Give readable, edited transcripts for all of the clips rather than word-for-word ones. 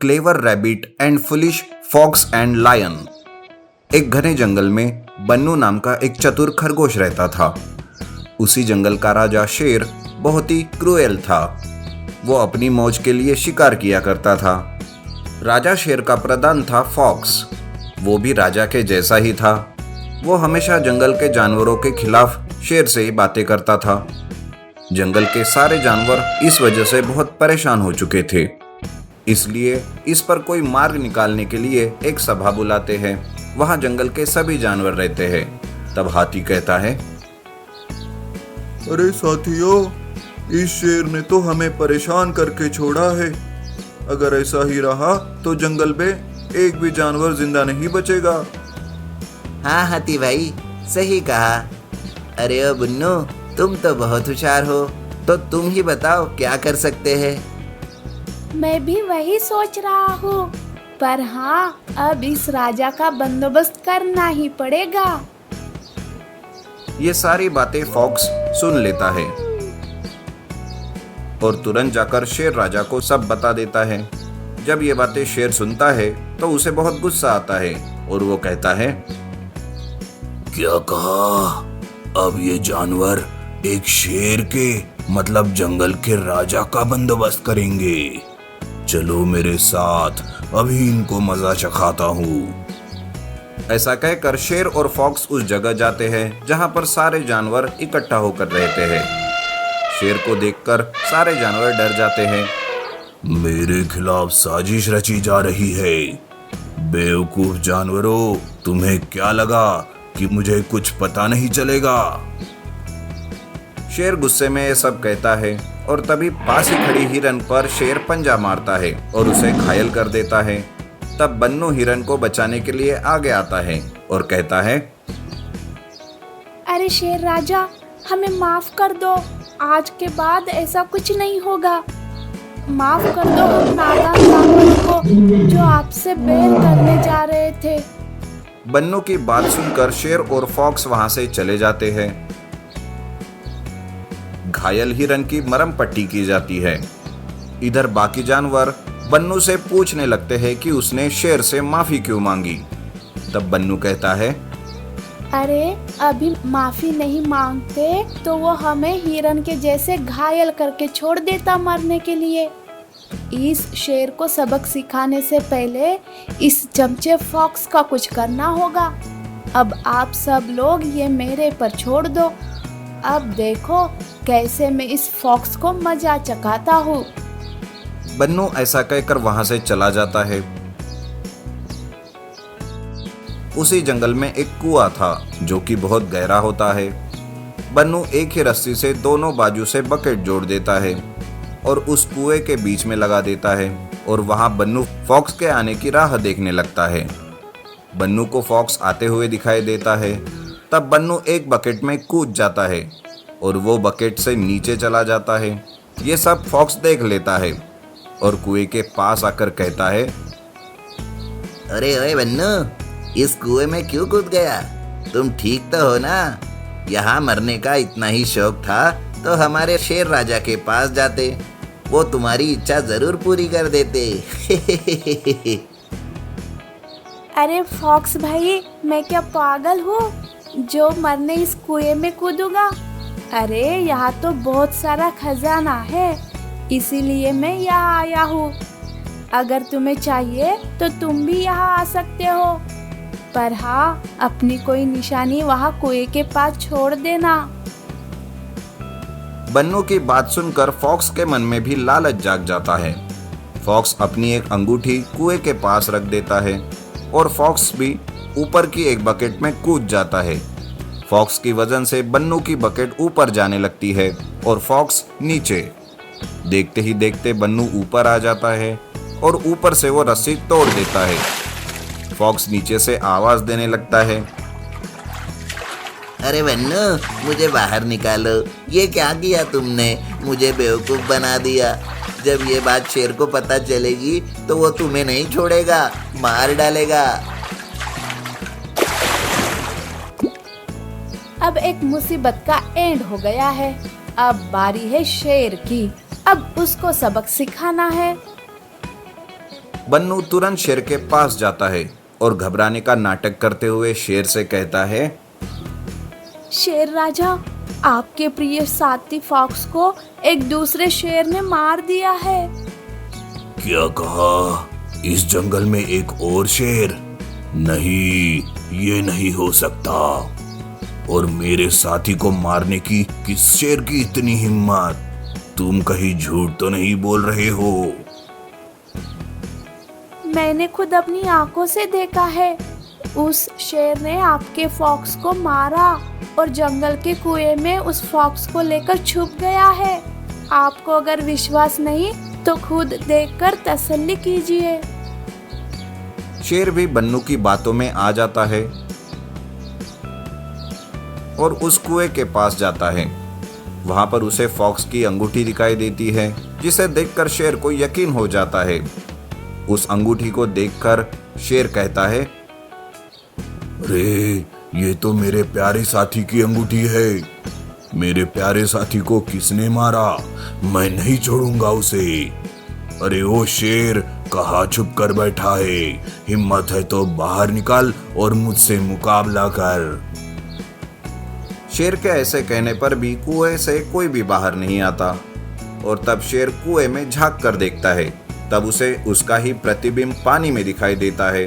Clever rabbit and foolish fox and lion. एक घने जंगल में बन्नू नाम का एक चतुर खरगोश रहता था। उसी जंगल का राजा शेर बहुत ही क्रूएल था। वो अपनी मौज के लिए शिकार किया करता था। राजा शेर का प्रधान था फॉक्स। वो भी राजा के जैसा ही था। वो हमेशा जंगल के जानवरों के खिलाफ शेर से ही बातें करता था। जंगल के सारे जानवर इस वजह से बहुत परेशान हो चुके थे। इसलिए इस पर कोई मार्ग निकालने के लिए एक सभा बुलाते हैं। वहां जंगल के सभी जानवर रहते हैं। तब हाथी कहता है, अरे साथियों, इस शेर ने तो हमें परेशान करके छोड़ा है। अगर ऐसा ही रहा तो जंगल में एक भी जानवर जिंदा नहीं बचेगा। हाँ हाथी भाई, सही कहा। अरे ओ बुन्नू, तुम तो बहुत होशियार हो, तो तुम ही बताओ क्या कर सकते हैं। मैं भी वही सोच रहा हूँ, पर हाँ, अब इस राजा का बंदोबस्त करना ही पड़ेगा। ये सारी बातें फॉक्स सुन लेता है और तुरंत जाकर शेर राजा को सब बता देता है। जब ये बातें शेर सुनता है तो उसे बहुत गुस्सा आता है और वो कहता है, क्या कहा? अब ये जानवर एक शेर के मतलब जंगल के राजा का बंदोबस्त करेंगे। चलो मेरे साथ, अभी इनको मजा चखाता हूँ। ऐसा कहकर शेर और फॉक्स उस जगह जाते हैं जहाँ पर सारे जानवर इकट्ठा होकर रहते हैं। शेर को देखकर सारे जानवर डर जाते हैं। मेरे खिलाफ साजिश रची जा रही है। बेवकूफ जानवरों, तुम्हें क्या लगा कि मुझे कुछ पता नहीं चलेगा? शेर गुस्से में ये सब कहता है और तभी पास ही खड़ी हिरन पर शेर पंजा मारता है और उसे घायल कर देता है। तब बन्नू हिरन को बचाने के लिए आगे आता है और कहता है, अरे शेर राजा, हमें माफ कर दो। आज के बाद ऐसा कुछ नहीं होगा। माफ कर दो उन नादान जानवरों को जो आपसे बैर करने जा रहे थे। बन्नू की बात सुनकर शेर और फॉक्स वहां से चले जाते हैं। घायल हिरन की मरहम पट्टी की जाती है। इधर बाकी जानवर बन्नू से पूछने लगते हैं कि उसने शेर से माफी क्यों मांगी। तब बन्नू कहता है, अरे अभी माफी नहीं मांगते तो वो हमें हिरन के जैसे घायल करके छोड़ देता मरने के लिए। इस शेर को सबक सिखाने से पहले इस चमचे फॉक्स का कुछ करना होगा। अब आप सब लोग ये मेरे पर छोड़ दो। अब देखो कैसे मैं इस फॉक्स को मजा चखाता हूँ। बन्नू ऐसा कहकर वहां से चला जाता है। उसी जंगल में एक कुआं था जो कि बहुत गहरा होता है। बन्नू एक ही रस्सी से दोनों बाजू से बकेट जोड़ देता है और उस कुएं के बीच में लगा देता है और वहां बन्नू फॉक्स के आने की राह देखने लगता है। बन्नू को फॉक्स आते हुए दिखाई देता है। तब बन्नू एक बकेट में कूद जाता है और वो बकेट से नीचे चला जाता है। ये सब फॉक्स देख लेता है और कुएं के पास आकर कहता है, अरे ओए बन्नू, इस कुएं में क्यों कूद गया? तुम ठीक तो हो ना? यहाँ मरने का इतना ही शौक था तो हमारे शेर राजा के पास जाते, वो तुम्हारी इच्छा जरूर पूरी कर देते। अरे फॉक्स भाई, मैं क्या पागल हूँ जो मरने इस कुएं में कूदूंगा? अरे यहाँ तो बहुत सारा खजाना है, इसीलिए मैं यहाँ आया हूँ। अगर तुम्हें चाहिए तो तुम भी यहाँ आ सकते हो, पर हाँ, अपनी कोई निशानी वहाँ कुएं के पास छोड़ देना। बन्नू की बात सुनकर फॉक्स के मन में भी लालच जाग जाता है। फॉक्स अपनी एक अंगूठी कुएं के पास रख देता है और फॉक्स भी ऊपर की एक बकेट में कूद जाता है। फॉक्स की वजन से बन्नू की बकेट ऊपर जाने लगती है और फॉक्स नीचे। देखते ही देखते बन्नू ऊपर आ जाता है और ऊपर से वो रस्सी तोड़ देता है। फॉक्स नीचे से आवाज देने लगता है, अरे बन्नू, मुझे बाहर निकालो। ये क्या किया तुमने? मुझे बेवकूफ बना दिया। जब ये बात शेर को पता चलेगी तो वो तुम्हें नहीं छोड़ेगा, मार डालेगा। अब एक मुसीबत का एंड हो गया है। अब बारी है शेर की। अब उसको सबक सिखाना है। बन्नू तुरंत शेर के पास जाता है और घबराने का नाटक करते हुए शेर से कहता है, शेर राजा, आपके प्रिय साथी फॉक्स को एक दूसरे शेर ने मार दिया है। क्या कहा? इस जंगल में एक और शेर? नहीं, ये नहीं हो सकता। और मेरे साथी को मारने की किस शेर की इतनी हिम्मत? तुम कहीं झूठ तो नहीं बोल रहे हो? मैंने खुद अपनी आंखों से देखा है। उस शेर ने आपके फॉक्स को मारा और जंगल के कुएं में उस फॉक्स को लेकर छुप गया है। आपको अगर विश्वास नहीं तो खुद देखकर तसल्ली कीजिए। शेर भी बन्नू की बातों में आ जाता है और उस कुएं के पास जाता है। वहां पर उसे फॉक्स की अंगूठी दिखाई देती है, जिसे देखकर शेर को यकीन हो जाता है। उस अंगूठी को देखकर शेर कहता है, अरे, ये तो मेरे प्यारे साथी की अंगूठी है। मेरे प्यारे साथी को किसने मारा? मैं नहीं छोड़ूंगा उसे। अरे ओ शेर, कहाँ छुप कर बैठा है? हिम्मत है तो बाहर निकल और मुझसे मुकाबला कर। शेर के ऐसे कहने पर भी कुएं से कोई भी बाहर नहीं आता और तब शेर कुएं में झांक कर देखता है। तब उसे उसका ही प्रतिबिंब पानी में दिखाई देता है,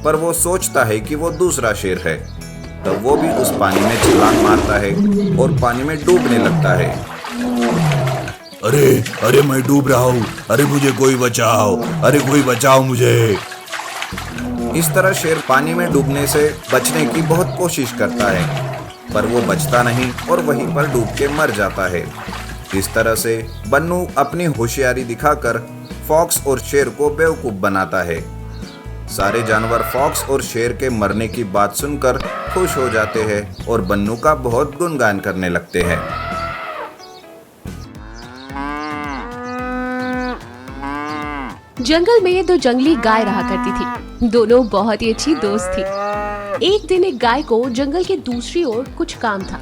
पर वो सोचता है कि वो दूसरा शेर है। तब वो भी उस पानी में छलांग मारता है और पानी में डूबने लगता है। अरे अरे, मैं डूब रहा हूँ। अरे मुझे कोई बचाओ। अरे कोई बचाओ मुझे। इस तरह शेर पानी में डूबने से बचने की बहुत कोशिश करता है, पर वो बचता नहीं और वहीं पर डूब के मर जाता है। इस तरह से बन्नू अपनी होशियारी दिखाकर फॉक्स और शेर को बेवकूफ बनाता है। सारे जानवर फॉक्स और शेर के मरने की बात सुनकर खुश हो जाते हैं और बन्नू का बहुत गुणगान करने लगते हैं। जंगल में दो जंगली गाय रहा करती थी। दोनों बहुत ही अच्छी दोस्त थी। एक दिन एक गाय को जंगल के दूसरी ओर कुछ काम था,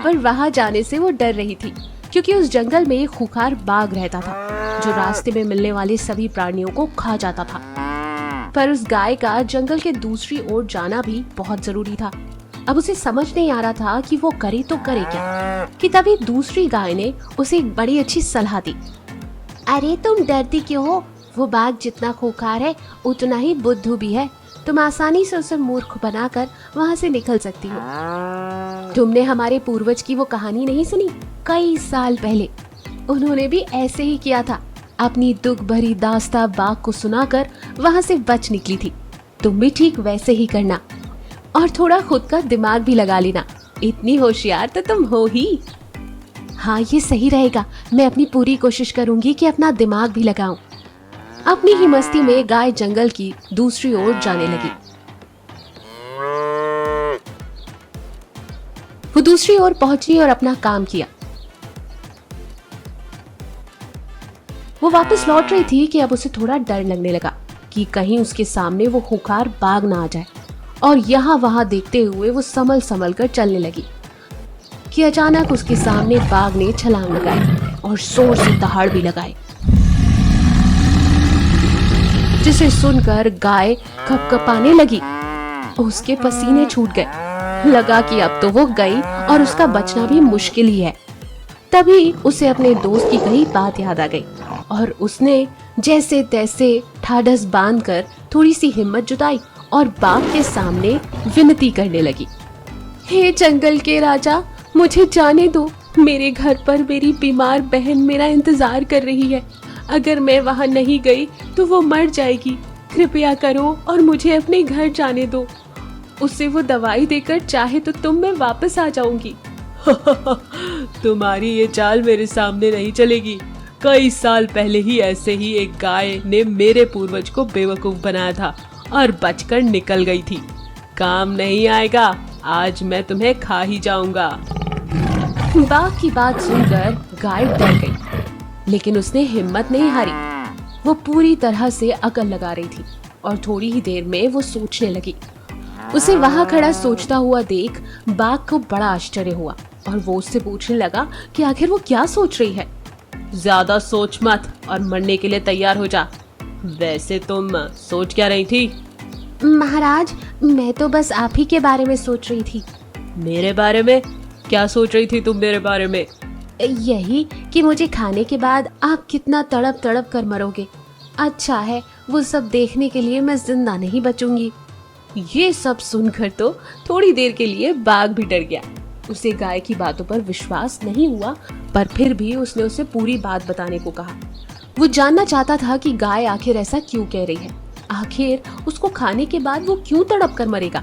पर वहां जाने से वो डर रही थी, क्योंकि उस जंगल में एक खूंखार बाघ रहता था जो रास्ते में मिलने वाले सभी प्राणियों को खा जाता था। पर उस गाय का जंगल के दूसरी ओर जाना भी बहुत जरूरी था। अब उसे समझ नहीं आ रहा था कि वो करे तो करे क्या, कि तभी दूसरी गाय ने उसे एक बड़ी अच्छी सलाह दी। अरे तुम डरती क्यों हो? वो बाघ जितना खूंखार है उतना ही बुद्धू भी है। तुम आसानी से उसे मूर्ख बनाकर वहाँ से निकल सकती हो। तुमने हमारे पूर्वज की वो कहानी नहीं सुनी? कई साल पहले उन्होंने भी ऐसे ही किया था। अपनी दुख भरी दास्तां बाघ को सुनाकर वहाँ से बच निकली थी। तुम भी ठीक वैसे ही करना और थोड़ा खुद का दिमाग भी लगा लेना। इतनी होशियार तो तुम हो ही। हाँ, ये सही रहेगा। मैं अपनी पूरी कोशिश करूंगी कि अपना दिमाग भी लगाऊं। अपनी ही मस्ती में गाय जंगल की दूसरी ओर जाने लगी। वो दूसरी ओर पहुंची और अपना काम किया। वो वापस लौट रही थी कि अब उसे थोड़ा डर लगने लगा कि कहीं उसके सामने वो खूंखार बाघ ना आ जाए। और यहाँ वहां देखते हुए वो संभल संभल कर चलने लगी कि अचानक उसके सामने बाघ ने छलांग लगाई और जोर से दहाड़ भी लगाई, जिसे सुनकर गाय कपकपाने लगी। उसके पसीने छूट गए। लगा कि अब तो वो गई और उसका बचना भी मुश्किल ही है। तभी उसे अपने दोस्त की कही बात याद आ गई और उसने जैसे तैसे ठाडस बांधकर थोड़ी सी हिम्मत जुटाई और बाघ के सामने विनती करने लगी। हे जंगल के राजा, मुझे जाने दो। मेरे घर पर मेरी बीमार बहन मेरा इंतजार कर रही है। अगर मैं वहां नहीं गई तो वो मर जाएगी। कृपया करो और मुझे अपने घर जाने दो। उसे वो दवाई देकर चाहे तो तुम मैं वापस आ जाऊंगी। तुम्हारी ये चाल मेरे सामने नहीं चलेगी। कई साल पहले ही ऐसे ही एक गाय ने मेरे पूर्वज को बेवकूफ बनाया था और बचकर निकल गई थी। काम नहीं आएगा। आज मैं तुम्हें खा ही जाऊंगा। बाघ की बात सुनकर गाय डर गई, लेकिन उसने हिम्मत नहीं हारी। वो पूरी तरह से अकल लगा रही थी और थोड़ी ही देर में वो सोचने लगी। उसे वहां खड़ा सोचता हुआ देख बाघ को बड़ा आश्चर्य हुआ और वो उससे पूछने लगा कि आखिर वो क्या सोच रही है। ज्यादा सोच मत और मरने के लिए तैयार हो जा। वैसे तुम सोच क्या रही थी? महाराज, मैं तो बस आप ही के बारे में सोच रही थी। मेरे बारे में? क्या सोच रही थी तुम मेरे बारे में? यही कि मुझे खाने के बाद आप कितना तड़प तड़प कर मरोगे। अच्छा है, वो सब देखने के लिए मैं जिंदा नहीं बचूंगी। ये सब सुनकर तो थोड़ी देर के लिए बाघ भी डर गया। उसे गाय की बातों पर विश्वास नहीं हुआ, पर फिर भी उसने उसे पूरी बात बताने को कहा। वो जानना चाहता था कि गाय आखिर ऐसा क्यों कह रही है। आखिर उसको खाने के बाद वो क्यों तड़प कर मरेगा।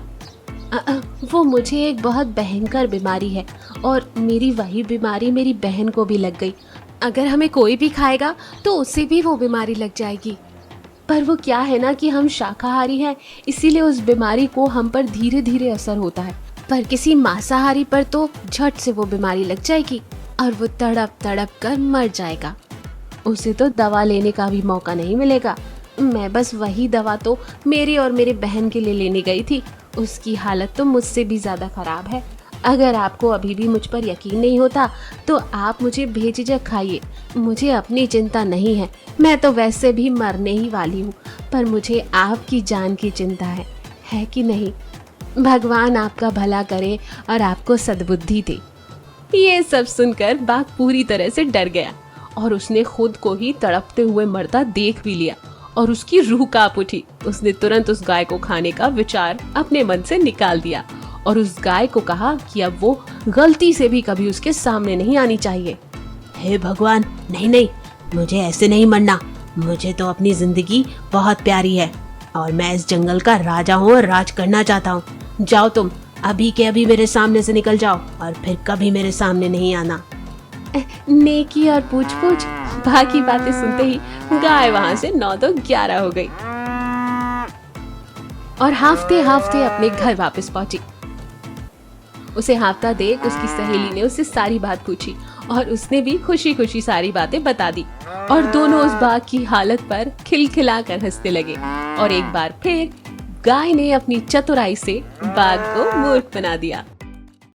वो मुझे एक बहुत भयंकर बीमारी है और मेरी वही बीमारी मेरी बहन को भी लग गई। अगर हमें कोई भी खाएगा तो उसे भी वो बीमारी लग जाएगी। पर वो क्या है ना कि हम शाकाहारी हैं, इसीलिए उस बीमारी को हम पर धीरे धीरे असर होता है। पर किसी मांसाहारी पर तो झट से वो बीमारी लग जाएगी और वो तड़प तड़प कर मर जाएगा। उसे तो दवा लेने का भी मौका नहीं मिलेगा। मैं बस वही दवा तो मेरी और मेरी बहन के लिए लेने गई थी। उसकी हालत तो मुझसे भी ज़्यादा ख़राब है। अगर आपको अभी भी मुझ पर यकीन नहीं होता तो आप मुझे बेझिझक खाइए। मुझे अपनी चिंता नहीं है, मैं तो वैसे भी मरने ही वाली हूँ, पर मुझे आपकी जान की चिंता है कि नहीं? भगवान आपका भला करे और आपको सद्बुद्धि दे। ये सब सुनकर बाघ पूरी तरह से डर गया और उसने खुद को ही तड़पते हुए मरता देख भी लिया और उसकी रूह कांप उठी। उसने तुरंत उस गाय को खाने का विचार अपने मन से निकाल दिया और उस गाय को कहा कि अब वो गलती से भी कभी उसके सामने नहीं आनी चाहिए। हे भगवान, नहीं नहीं, मुझे ऐसे नहीं मरना। मुझे तो अपनी जिंदगी बहुत प्यारी है और मैं इस जंगल का राजा हूँ और राज करना चाहता हूँ। जाओ तुम, अभी के अभी मेरे सामने से निकल जाओ और फिर कभी मेरे सामने नहीं आना। नेकी और पूछ पूछ। बाकी बातें सुनते ही गाय वहां से 9 तो 11 हो गई और हांफते हांफते अपने घर वापस पहुंची। उसे हांफता देख उसकी सहेली ने उससे सारी बात पूछी और उसने भी खुशी खुशी सारी बातें बता दी और दोनों उस बाघ की हालत पर खिलखिलाकर हंसने लगे। और एक बार फिर गाय ने अपनी चतुराई से बाघ को मूर्ख बना दिया।